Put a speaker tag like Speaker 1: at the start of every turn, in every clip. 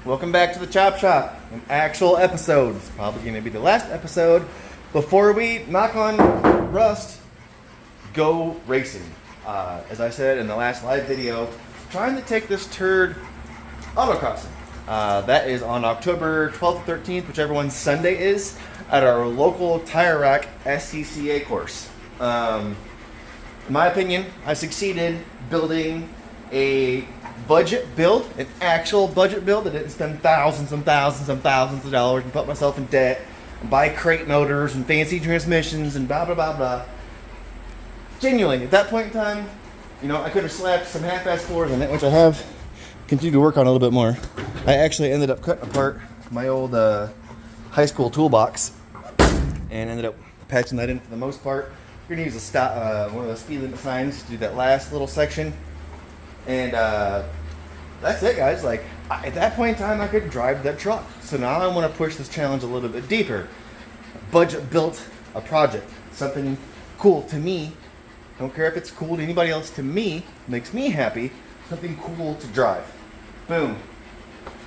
Speaker 1: welcome back to the Chop Shop. An actual episode. It's probably going to be the last episode before we knock on rust, go racing. As I said in the last live video, trying to take this turd autocrossing. That is on October 12th or 13th, whichever one Sunday is, at our local tire rack SCCA course. In my opinion, I succeeded building a budget build, an actual budget build. I didn't spend thousands and thousands and thousands of dollars and put myself in debt and buy crate motors and fancy transmissions and blah, blah, blah, blah. Genuinely, at that point in time, you know, I could have slapped some half-ass floors on it, which I have continued to work on a little bit more. I actually ended up cutting apart my old high school toolbox and ended up patching that in for the most part. We're going to use a one of those speed limit signs to do that last little section. And that's it, guys. Like, at that point in time, I could drive that truck. So now I want to push this challenge a little bit deeper. Budget built a project. Something cool to me. Don't care if it's cool to anybody else. To me, makes me happy. Something cool to drive. Boom.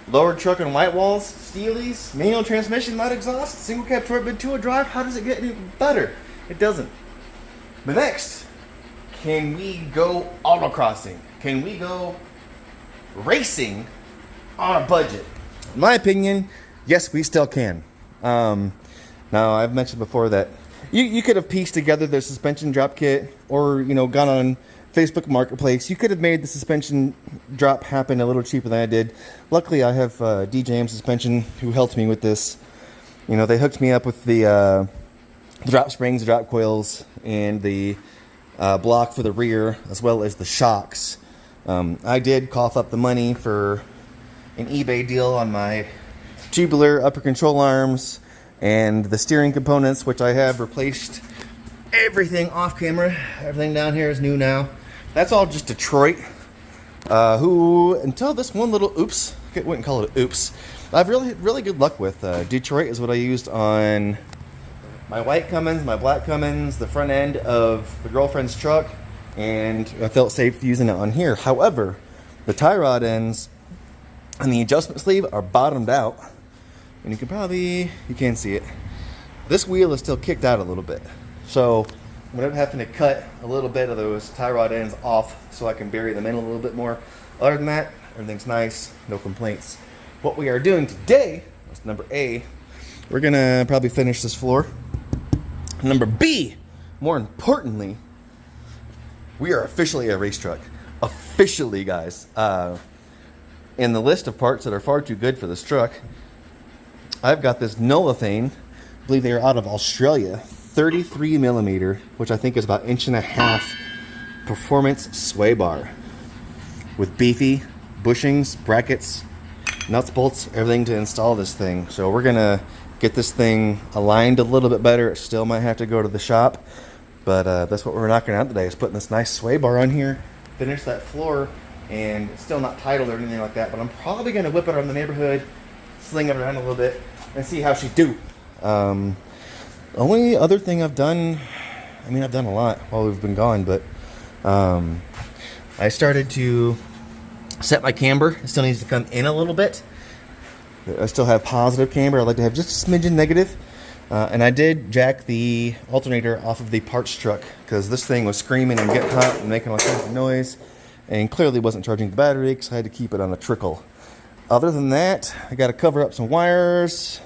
Speaker 1: Lowered truck and white walls, steelies, manual transmission, not exhaust, single cab short bed, two-wheel drive. How does it get any better? It doesn't. But next, can we go autocrossing? Can we go racing on a budget? In my opinion, yes, we still can. Now, I've mentioned before that you could have pieced together the suspension drop kit, or, you know, gone on Facebook Marketplace. You could have made the suspension drop happen a little cheaper than I did. Luckily, I have DJM Suspension who helped me with this. You know, they hooked me up with the drop springs, the drop coils, and the block for the rear, as well as the shocks. I did cough up the money for an eBay deal on my tubular upper control arms and the steering components, which I have replaced everything off camera. Everything down here is new now. That's all just Detroit, who, until this one little oops, I wouldn't call it an oops, I've really good luck with. Detroit is what I used on my white Cummins, my black Cummins, the front end of the girlfriend's truck, and I felt safe using it on here. However, the tie rod ends and the adjustment sleeve are bottomed out, and you can't see it. This wheel is still kicked out a little bit, so I'm going to have to cut a little bit of those tie rod ends off so I can bury them in a little bit more. Other than that, everything's nice, no complaints. What we are doing today, that's number A, we're going to probably finish this floor. Number B, more importantly, we are officially a race truck. Officially, guys. In the list of parts that are far too good for this truck, I've got this nolathane. I believe they are out of Australia. 33 millimeter, which I think is about 1.5 inch performance sway bar. With beefy bushings, brackets, nuts, bolts, everything to install this thing. So we're going to get this thing aligned a little bit better. It still might have to go to the shop, but that's what we're knocking out today, is putting this nice sway bar on here, finish that floor, and it's still not titled or anything like that, but I'm probably going to whip it around the neighborhood, sling it around a little bit, and see how she do. Only other thing I've done, I mean, I've done a lot while we've been gone, but I started to set my camber. It still needs to come in a little bit. I still have positive camber. I'd like to have just a smidgen negative. And I did jack the alternator off of the parts truck because this thing was screaming and getting hot and making all kinds of noise, and clearly wasn't charging the battery because I had to keep it on a trickle. Other than that, I got to cover up some wires.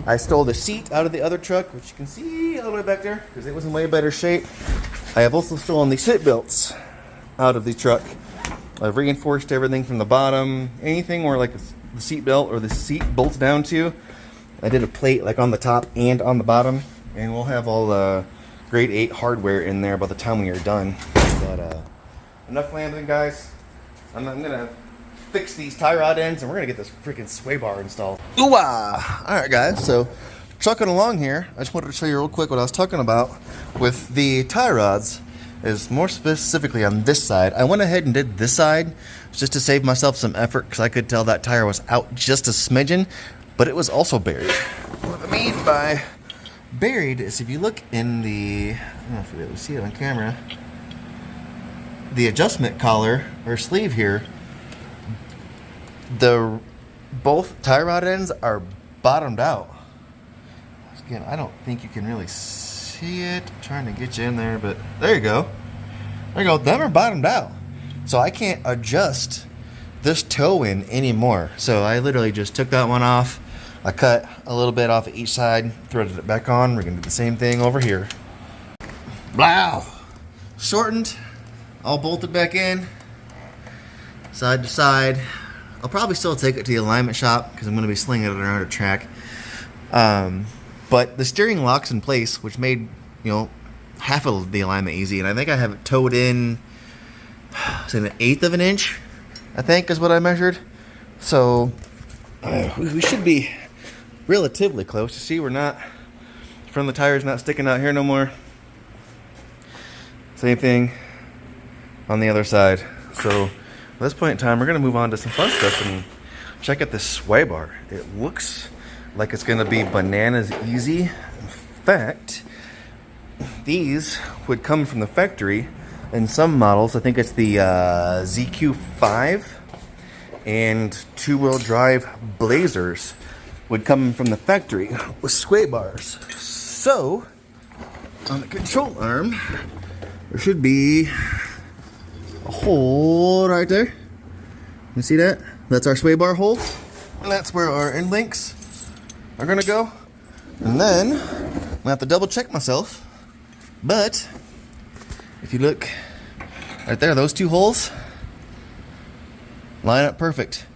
Speaker 1: I stole the seat out of the other truck, which you can see all the way back there because it was in way better shape. I have also stolen the seat belts out of the truck. I've reinforced everything from the bottom. Anything where like the seat belt or the seat bolts down to, I did a plate like on the top and on the bottom, and we'll have all the grade 8 hardware in there by the time we are done. But enough rambling, guys. I'm gonna fix these tie rod ends, and we're gonna get this freaking sway bar installed. Ooh-ah! All right, guys. So trucking along here, I just wanted to show you real quick what I was talking about with the tie rods. Is more specifically on this side. I went ahead and did this side just to save myself some effort because I could tell that tire was out just a smidgen, but it was also buried. What I mean by buried is if you look in the, I don't know if you'll be able to see it on camera, the adjustment collar or sleeve here, the both tie rod ends are bottomed out. Again, I don't think you can really see it. I'm trying to get you in there, but there you go. There you go. Them are bottomed out. So I can't adjust this toe in anymore. So I literally just took that one off. I cut a little bit off of each side, threaded it back on. We're gonna do the same thing over here. Wow. Shortened, all bolted back in, side to side. I'll probably still take it to the alignment shop because I'm gonna be slinging it around a track. But the steering locks in place, which made, half of the alignment easy. And I think I have it towed in, say, 1/8 of an inch, I think is what I measured. So we should be relatively close. You see, we're not, front of the tire's not sticking out here no more. Same thing on the other side. So at this point in time, we're gonna move on to some fun stuff and check out this sway bar. It looks like it's gonna be bananas easy. In fact, these would come from the factory in some models. I think it's the ZQ5 and two-wheel drive Blazers would come from the factory with sway bars. So on the control arm, there should be a hole right there. You see that? That's our sway bar hole. And that's where our end links are gonna go. And then I'm gonna have to double check myself. But if you look right there, those two holes line up perfect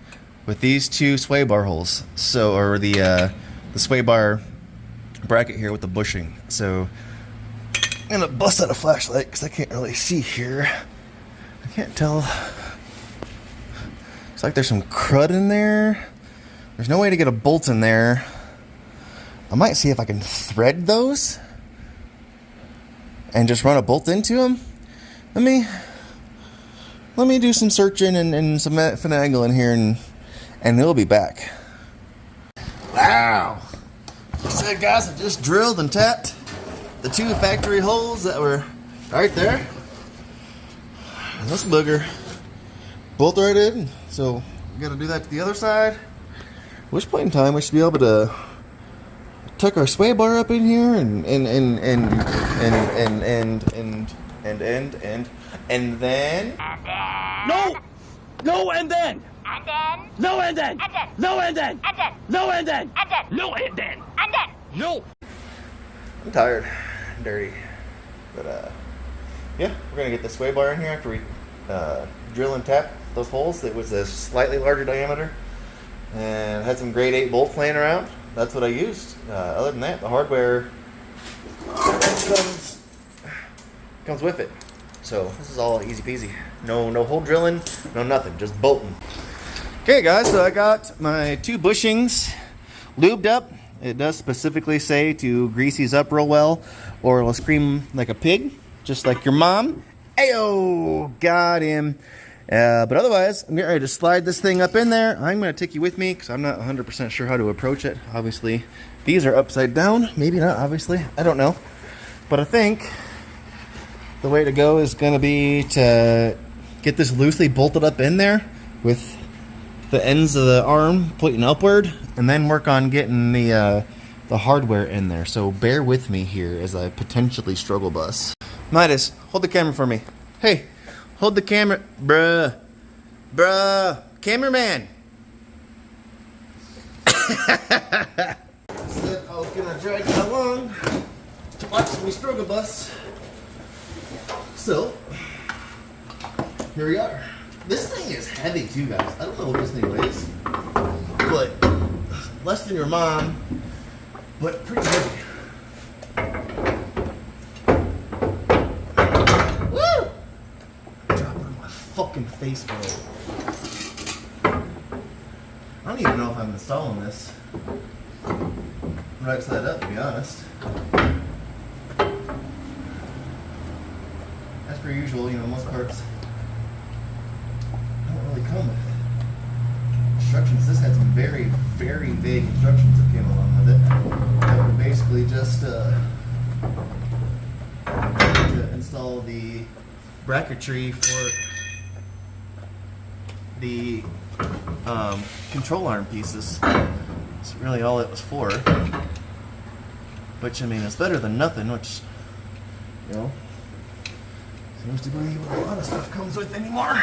Speaker 1: with these two sway bar holes. So, or the sway bar bracket here with the bushing. So I'm gonna bust out a flashlight because I can't really see here. I can't tell. Looks like there's some crud in there. There's no way to get a bolt in there. I might see if I can thread those and just run a bolt into them. Let me do some searching and some finagling here, and it'll be back. Wow. Like I said, guys, I just drilled and tapped the two factory holes that were right there. And this booger bolt right in. So we gotta do that to the other side. At which point in time we should be able to tuck our sway bar up in here and then
Speaker 2: No! No and then! No and then! No and then! No and then! No and then! No!
Speaker 1: I'm tired, dirty, but yeah, we're gonna get the sway bar in here after we drill and tap those holes. It was a slightly larger diameter and had some grade 8 bolts laying around. That's what I used. Other than that, the hardware comes with it. So this is all easy peasy. No hole drilling, no nothing, just bolting. Okay guys, so I got my two bushings lubed up. It does specifically say to grease these up real well or it'll scream like a pig, just like your mom. Ayo, got him. But otherwise, I'm getting ready to slide this thing up in there. I'm going to take you with me because I'm not 100% sure how to approach it. Obviously, these are upside down. Maybe not, obviously. I don't know. But I think the way to go is going to be to get this loosely bolted up in there with the ends of the arm pointing upward and then work on getting the hardware in there. So bear with me here as I potentially struggle bus. Midas, hold the camera for me. Hey. Hold the camera, bruh, cameraman. I said I was gonna drag you along to watch me struggle bus. So, here we are. This thing is heavy too, guys. I don't know what this thing weighs, but less than your mom, but pretty heavy. Fucking face, bro. I don't even know if I'm installing this right side up, to be honest. As per usual, most parts don't really come with instructions. This had some very, very vague instructions that came along with it. That were basically just to install the bracketry for the control arm pieces. That's really all it was for. Which, I mean, it's better than nothing, which, you know, seems to be what a lot of stuff comes with anymore.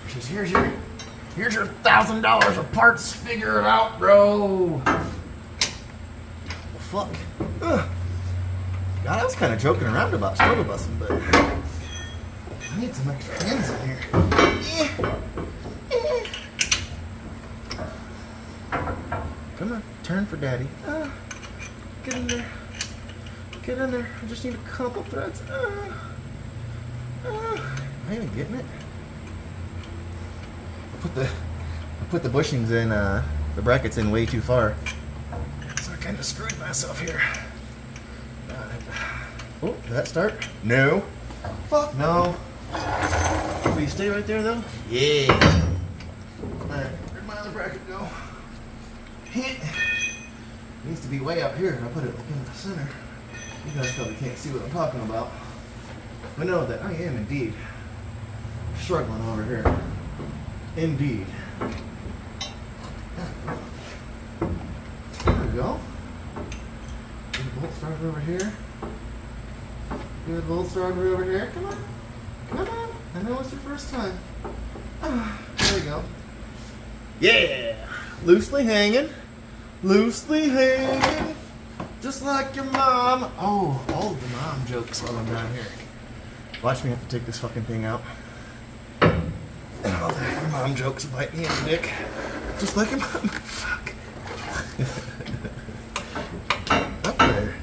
Speaker 1: Just here's your $1,000 of parts. Figure it out, bro. Well, fuck. Ugh. God, I was kind of joking around about struggle busting, but I need some extra hands in here. Come on, turn for daddy. Get in there. Get in there. I just need a couple threads. I ain't even getting it. I put the bushings in, the brackets in way too far. So I kind of screwed myself here. Oh, did that start? No. Fuck no. Will you stay right there though? Yeah. Alright, where'd my other bracket go? It needs to be way up here. I put it like in the center. You guys probably can't see what I'm talking about. I know that I am indeed struggling over here. Indeed. There we go. Good bolt starter over here. Good bolt starter over here. Come on. Come on. I know it's your first time. There we go. Yeah. Loosely hanging. Loosely hanging. Just like your mom. Oh, all the mom jokes while I'm down here. Watch me have to take this fucking thing out. And all the mom jokes bite me in the dick. Just like your mom. Fuck. Up there.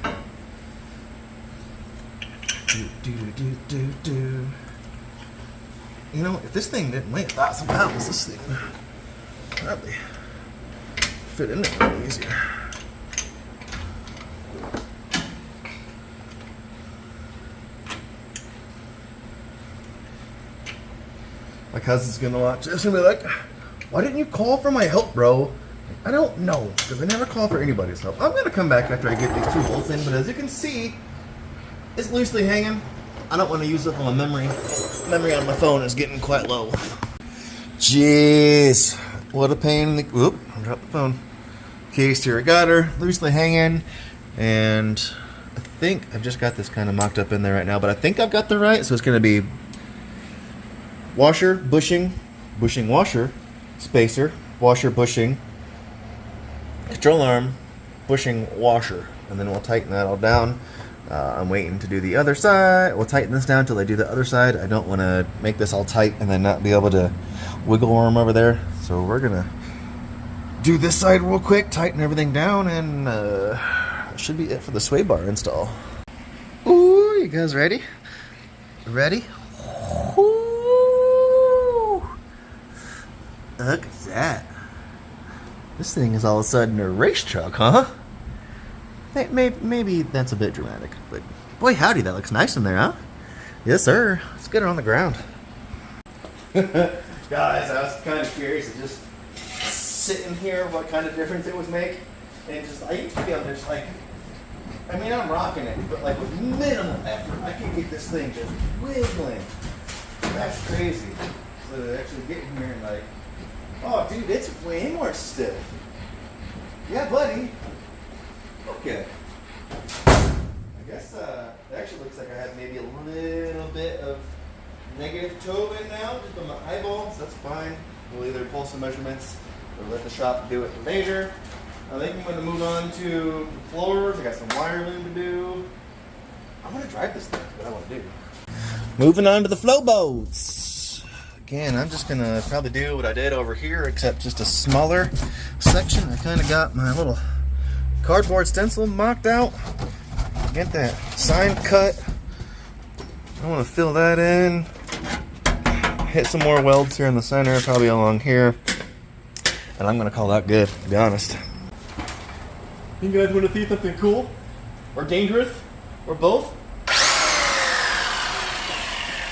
Speaker 1: Do. You know, if this thing didn't weigh 1,000 pounds, this thing would probably fit in there a little easier. My cousin's gonna watch this and be like, why didn't you call for my help, bro? I don't know, because I never call for anybody's help. I'm gonna come back after I get these 2 bolts in, but as you can see, it's loosely hanging. I don't want to use up all my memory. Memory on my phone is getting quite low. Jeez, what a pain in the... Whoop, I dropped the phone. Case here, I got her, loosely hanging, and I think I've just got this kind of mocked up in there right now, but I think I've got the right, so it's gonna be washer, bushing, washer, spacer, washer, bushing, control arm, bushing, washer, and then we'll tighten that all down. I'm waiting to do the other side. We'll tighten this down till I do the other side. I don't want to make this all tight and then not be able to wiggle arm over there. So we're going to do this side real quick, tighten everything down, and that should be it for the sway bar install. Ooh, you guys ready? Ready? Ooh. Look at that. This thing is all of a sudden a race truck, huh? Maybe that's a bit dramatic, but boy howdy, that looks nice in there, huh? Yes, sir. Let's get her on the ground. Guys, I was kind of curious to just sit in here, what kind of difference it would make, and just, I used to be able to just like, I mean, I'm rocking it, but like with minimal effort, I can get this thing just wiggling. That's crazy. So to actually get in here and like, oh dude, it's way more stiff. Yeah, buddy. Okay. I guess it actually looks like I have maybe a little bit of negative toe in now, just on my eyeballs. That's fine. We'll either pull some measurements or let the shop do it later. I think I'm going to move on to the floors. I got some wire loom to do. I'm going to drive this thing. That's what I want to do. Moving on to the flow bolts. Again, I'm just going to probably do what I did over here, except just a smaller section. I kind of got my little cardboard stencil mocked out. Get that sign cut. I want to fill that in. Hit some more welds here in the center, probably along here. And I'm going to call that good, to be honest. You guys want to see something cool? Or dangerous? Or both?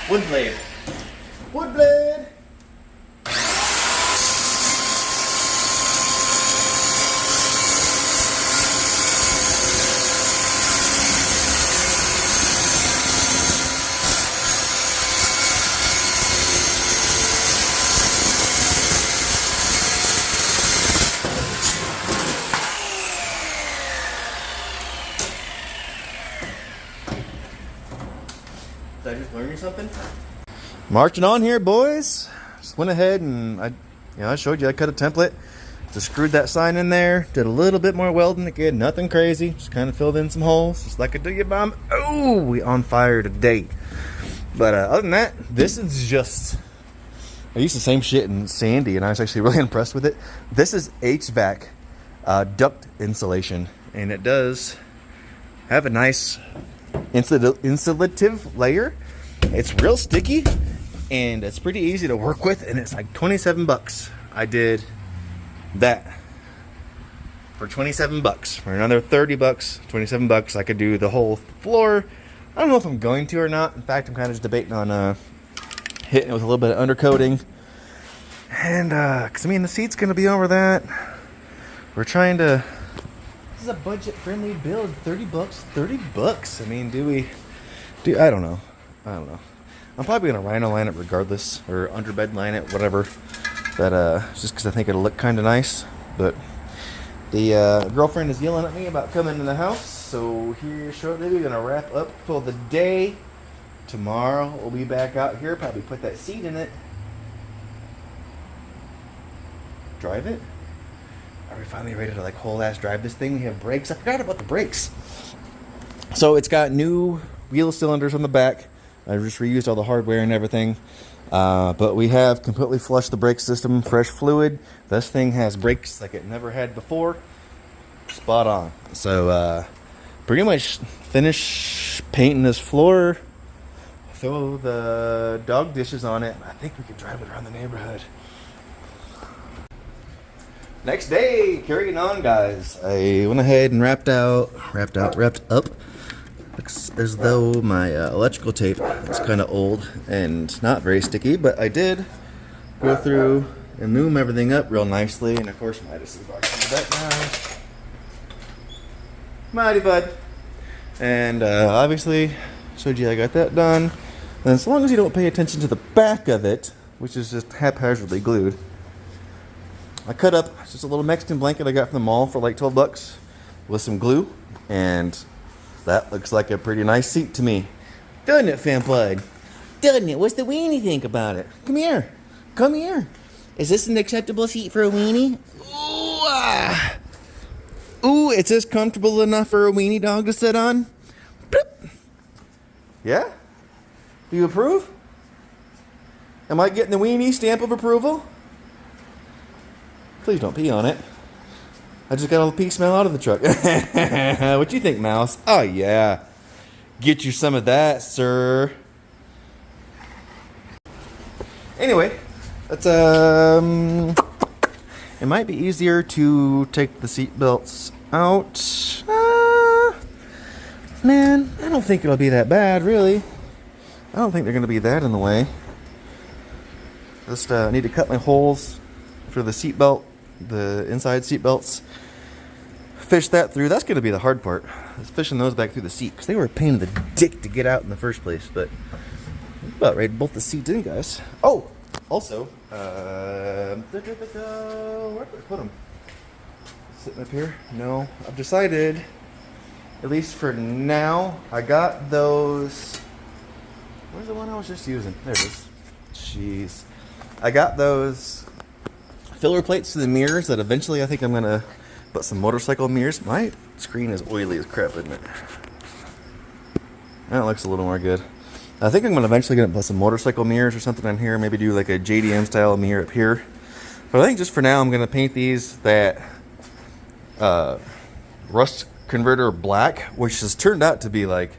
Speaker 1: Wood blade. Wood blade! Did I just learn you something? Marching on here, boys. Just went ahead and I showed you I cut a template. Just screwed that sign in there. Did a little bit more welding again. Nothing crazy. Just kind of filled in some holes, just like I do your bomb. Oh, we on fire today. But other than that, this is just. I used the same shit in Sandy, and I was actually really impressed with it. This is HVAC duct insulation, and it does have a nice insulative layer. It's real sticky, and it's pretty easy to work with, and it's like 27 bucks. I did that for 27 bucks. For another 30 bucks, 27 bucks, I could do the whole floor. I don't know if I'm going to or not. In fact, I'm kind of just debating on hitting it with a little bit of undercoating. And because I mean the seat's gonna be over that. We're trying to, this is a budget friendly build. 30 bucks. I mean, I don't know. I'm probably gonna rhino line it regardless, or underbed line it, whatever. But just because I think it'll look kind of nice. But the girlfriend is yelling at me about coming in the house, so here shortly we're gonna wrap up for the day. Tomorrow we'll be back out here, probably put that seat in it. Drive it? Are we finally ready to like whole ass drive this thing? We have brakes. I forgot about the brakes. So it's got new wheel cylinders on the back. I just reused all the hardware and everything. But we have completely flushed the brake system, fresh fluid. This thing has brakes like it never had before. Spot on. So pretty much finish painting this floor. Throw the dog dishes on it. I think we can drive it around the neighborhood. Next day, carrying on, guys. I went ahead and wrapped up. Looks as though my electrical tape is kind of old and not very sticky, but I did go through and loom everything up real nicely. And of course, Midas is walking in the back now. Mighty bud. And obviously, showed you I got that done. And as long as you don't pay attention to the back of it, which is just haphazardly glued, I cut up just a little Mexican blanket I got from the mall for like 12 bucks with some glue, and that looks like a pretty nice seat to me. Doesn't it, fan bud? Doesn't it? What's the weenie think about it? Come here. Come here. Is this an acceptable seat for a weenie? Ooh, ah. Ooh, it's just comfortable enough for a weenie dog to sit on? Bloop. Yeah? Do you approve? Am I getting the weenie stamp of approval? Please don't pee on it. I just got all the pee smell out of the truck. What you think, Mouse? Oh, yeah. Get you some of that, sir. Anyway, that's, it might be easier to take the seat belts out. Man, I don't think it'll be that bad, really. I don't think they're going to be that in the way. Just need to cut my holes for the seat belt, the inside seat belts. Fish that through. That's going to be the hard part. Is fishing those back through the seat, because they were a pain in the dick to get out in the first place. But I'm about ready to bolt the seats in, guys. Oh, also, where did I put them? Sitting up here? No, I've decided, at least for now, I got those. Where's the one I was just using? There it is. Jeez. I got those filler plates to the mirrors that eventually I think I'm going to put some motorcycle mirrors. My screen is oily as crap, isn't it? That looks a little more good. I think I'm eventually going to put some motorcycle mirrors or something on here. Maybe do like a JDM style mirror up here. But I think just for now I'm going to paint these that rust converter black, which has turned out to be like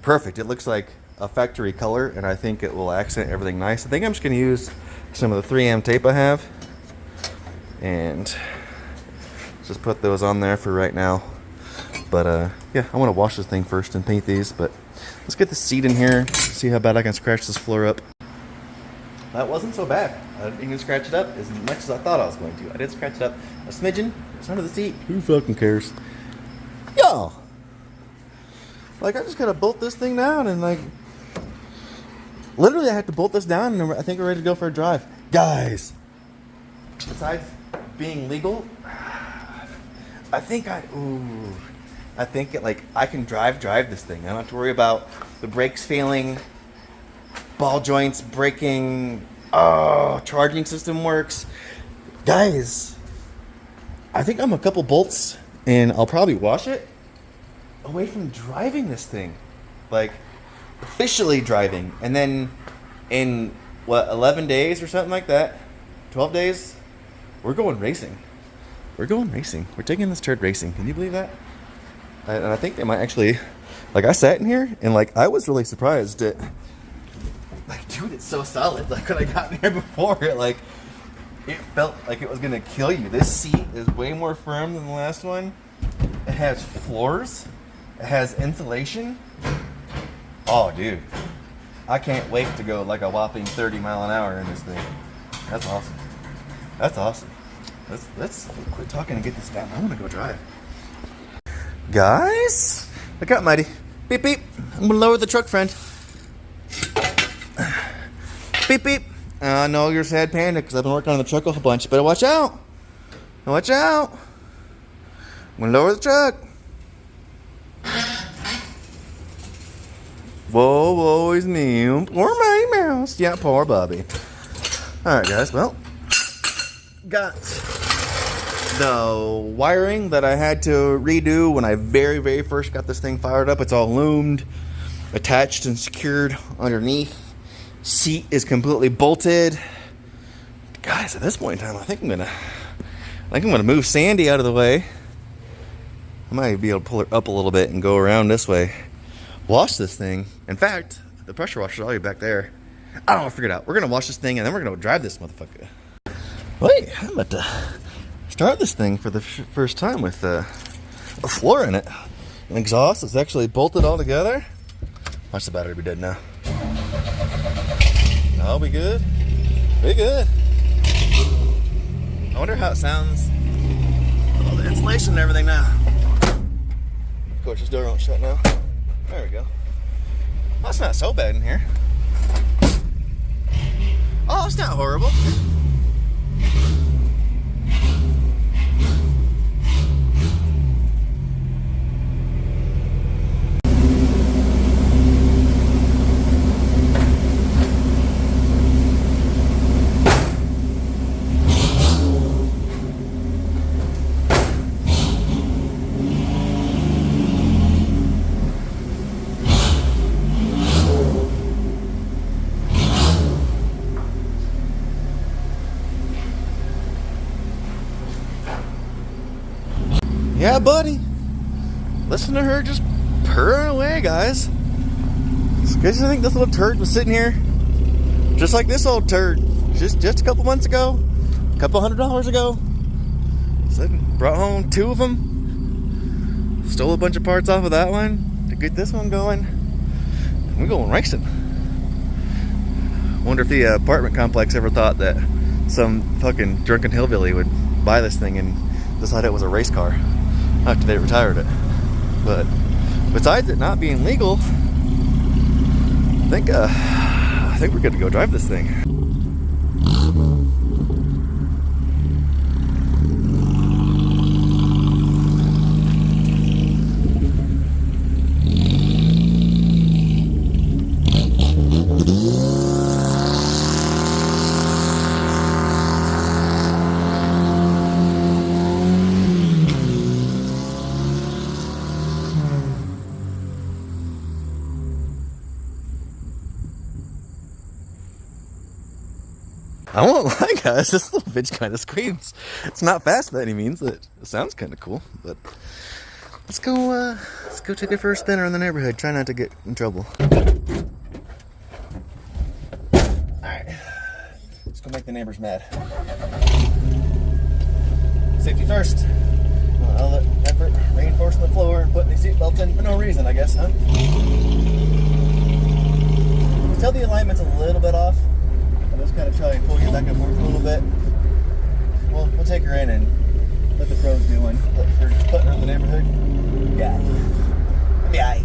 Speaker 1: perfect. It looks like a factory color, and I think it will accent everything nice. I think I'm just going to use some of the 3M tape I have and just put those on there for right now. But yeah, I want to wash this thing first and paint these. But let's get the seat in here, see how bad I can scratch this floor up. That wasn't so bad. I didn't even scratch it up as much as I thought I was going to. I did scratch it up a smidgen. It's under the seat. Who fucking cares? Yo! Like, I just gotta bolt this thing down and like, literally I had to bolt this down and I think we're ready to go for a drive. Guys, besides being legal, I think I can drive this thing. I don't have to worry about the brakes failing ball joints, braking, charging system works. Guys, I think I'm a couple bolts and I'll probably wash it away from driving this thing. Like, officially driving. And then in, 11 days or something like that, 12 days, we're going racing. We're going racing. We're taking this turd racing. Can you believe that? And I think they might actually, like, I sat in here and, like, I was really surprised at, like, dude, it's so solid. Like, when I got in here before, it felt like it was going to kill you. This seat is way more firm than the last one. It has floors. It has insulation. Oh, dude. I can't wait to go like a whopping 30 mile an hour in this thing. That's awesome. That's awesome. Let's quit talking and get this down. I want to go drive. Guys, look out, Mighty. Beep, beep. I'm going to lower the truck, friend. Beep, beep. I know you're sad panda because I've been working on the truck a whole bunch. Better watch out. Watch out. I'm going to lower the truck. Whoa, whoa, he's new. Poor Mighty Mouse. Yeah, poor Bobby. Alright, guys. Well, got the wiring that I had to redo when I very, very first got this thing fired up. It's all loomed, attached and secured underneath. Seat is completely bolted. Guys, at this point in time, I think I'm gonna move Sandy out of the way. I might be able to pull her up a little bit and go around this way. Wash this thing. In fact, the pressure washer is already back there. I don't know, figure it out. We're gonna wash this thing and then we're gonna drive this motherfucker. Wait, I'm about to start this thing for the first time with a floor in it. An exhaust is actually bolted all together. Watch the battery be dead now. Oh, we good? We good. I wonder how it sounds with all the insulation and everything now. Of course, this door won't shut now. There we go. Oh, it's not so bad in here. Oh, it's not horrible. Yeah, buddy. Listen to her just purring away, guys. Because I think this little turd was sitting here just like this old turd just a couple months ago, a couple $100 ago. So brought home 2 of them, stole a bunch of parts off of that one to get this one going. We're going racing. Wonder if the apartment complex ever thought that some fucking drunken hillbilly would buy this thing and decide it was a race car after they retired it. But besides it not being legal, I think we're good to go drive this thing. I won't lie, guys, this little bitch kind of screams. It's not fast by any means. It sounds kind of cool, but let's go take a first spinner in the neighborhood. Try not to get in trouble. Alright, let's go make the neighbors mad. Safety first. All the effort reinforcing the floor and putting the seatbelt in for no reason, I guess, huh? Tell the alignment's a little bit off. Just kind of try and pull you back and forth a little bit. We'll take her in and let the pros do one. For just putting her in the neighborhood. Yeah. Yeah.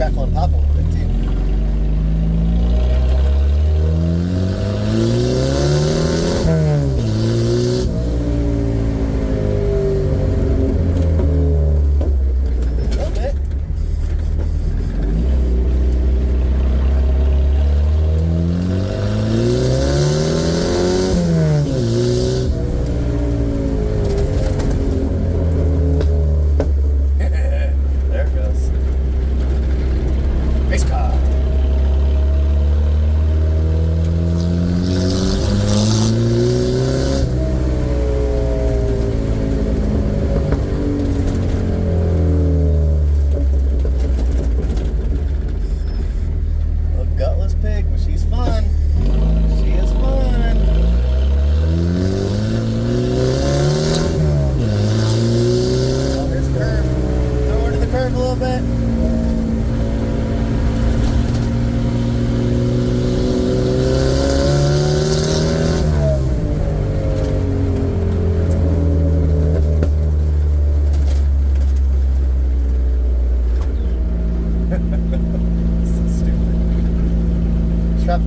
Speaker 1: crackle and pop a little bit too.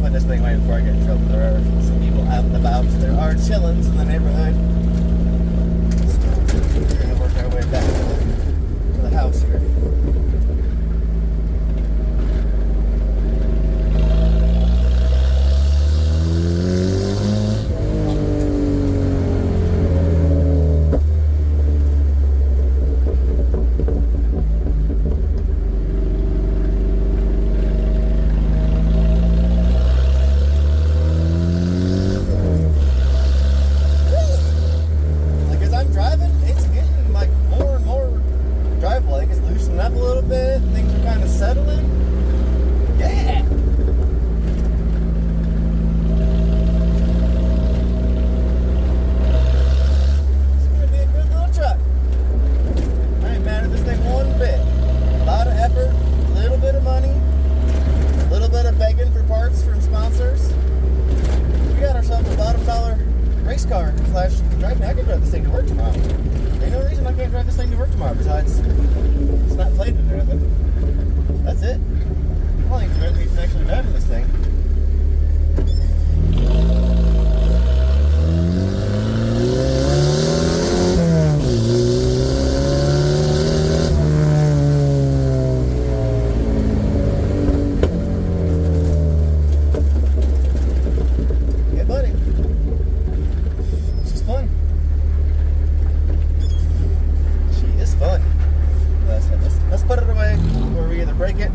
Speaker 1: Put this thing away before I get in trouble. There are some people out and about. There are chillins in the neighborhood. So we're going to work our way back to the house here. Besides, it's not plated or anything. That's it. I don't think we're even actually driving this thing. Yeah, buddy. This is fun. Fun. Let's put it away where we either break it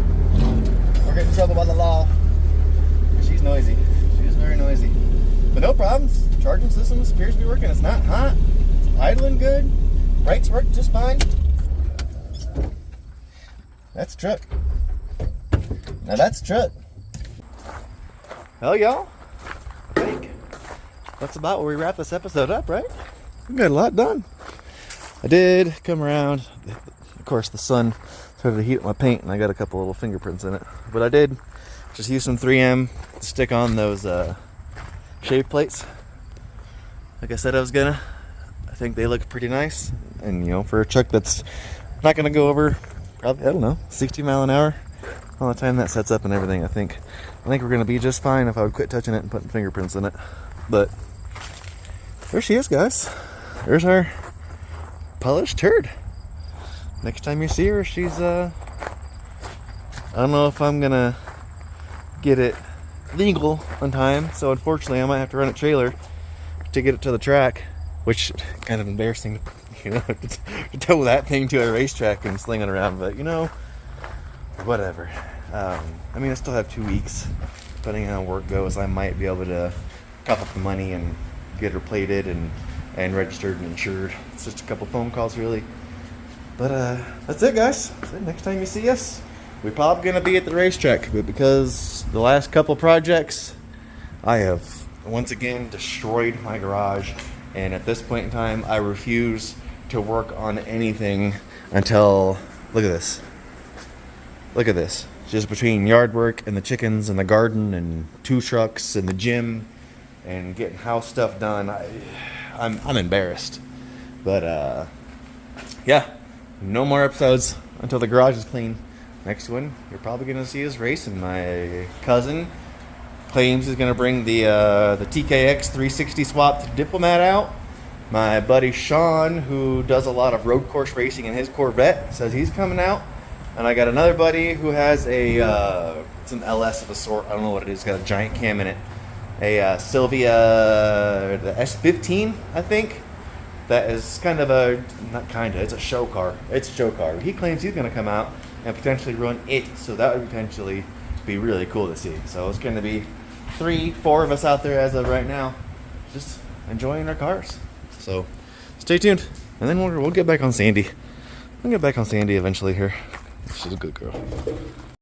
Speaker 1: or get in trouble by the law. She's noisy. She's very noisy. But no problems. Charging system appears to be working. It's not hot. It's idling good. Brakes work just fine. That's a truck. Now that's a truck. Well, y'all, I think that's about where we wrap this episode up, right? We got a lot done. I did come around. Of course, the sun started to heat up my paint, and I got a couple little fingerprints in it. But I did just use some 3M to stick on those shave plates. Like I said I was gonna. I think they look pretty nice. And, you know, for a truck that's not gonna go over, probably, I don't know, 60 mile an hour all the time that sets up and everything, I think we're gonna be just fine if I would quit touching it and putting fingerprints in it. But there she is, guys. There's our polished turd. Next time you see her, she's I don't know if I'm gonna get it legal on time, so unfortunately I might have to run a trailer to get it to the track, which kind of embarrassing, you know, to tow that thing to a racetrack and sling it around, but you know, whatever. I mean, I still have 2 weeks. Depending on how work goes, I might be able to cough up the money and get her plated and registered and insured. It's just a couple phone calls, really. But that's it, guys. That's it. Next time you see us, we're probably gonna be at the racetrack. But because the last couple projects, I have once again destroyed my garage, and at this point in time, I refuse to work on anything until, look at this. Look at this. Just between yard work and the chickens and the garden and 2 trucks and the gym and getting house stuff done, I'm embarrassed. But yeah, no more episodes until the garage is clean. next one you're probably going to see us racing. My cousin claims he's going to bring the TKX 360 swap to Diplomat out. My buddy Sean, who does a lot of road course racing in his Corvette, says he's coming out. And I got another buddy who has it's an LS of a sort. I don't know what it is. It's got a giant cam in it. A Sylvia, the S15, I think. That is kind of it's a show car. It's a show car. He claims he's going to come out and potentially run it. So that would potentially be really cool to see. So it's going to be 3-4 of us out there as of right now, just enjoying our cars. So stay tuned, and then we'll get back on Sandy. We'll get back on Sandy eventually here. She's a good girl.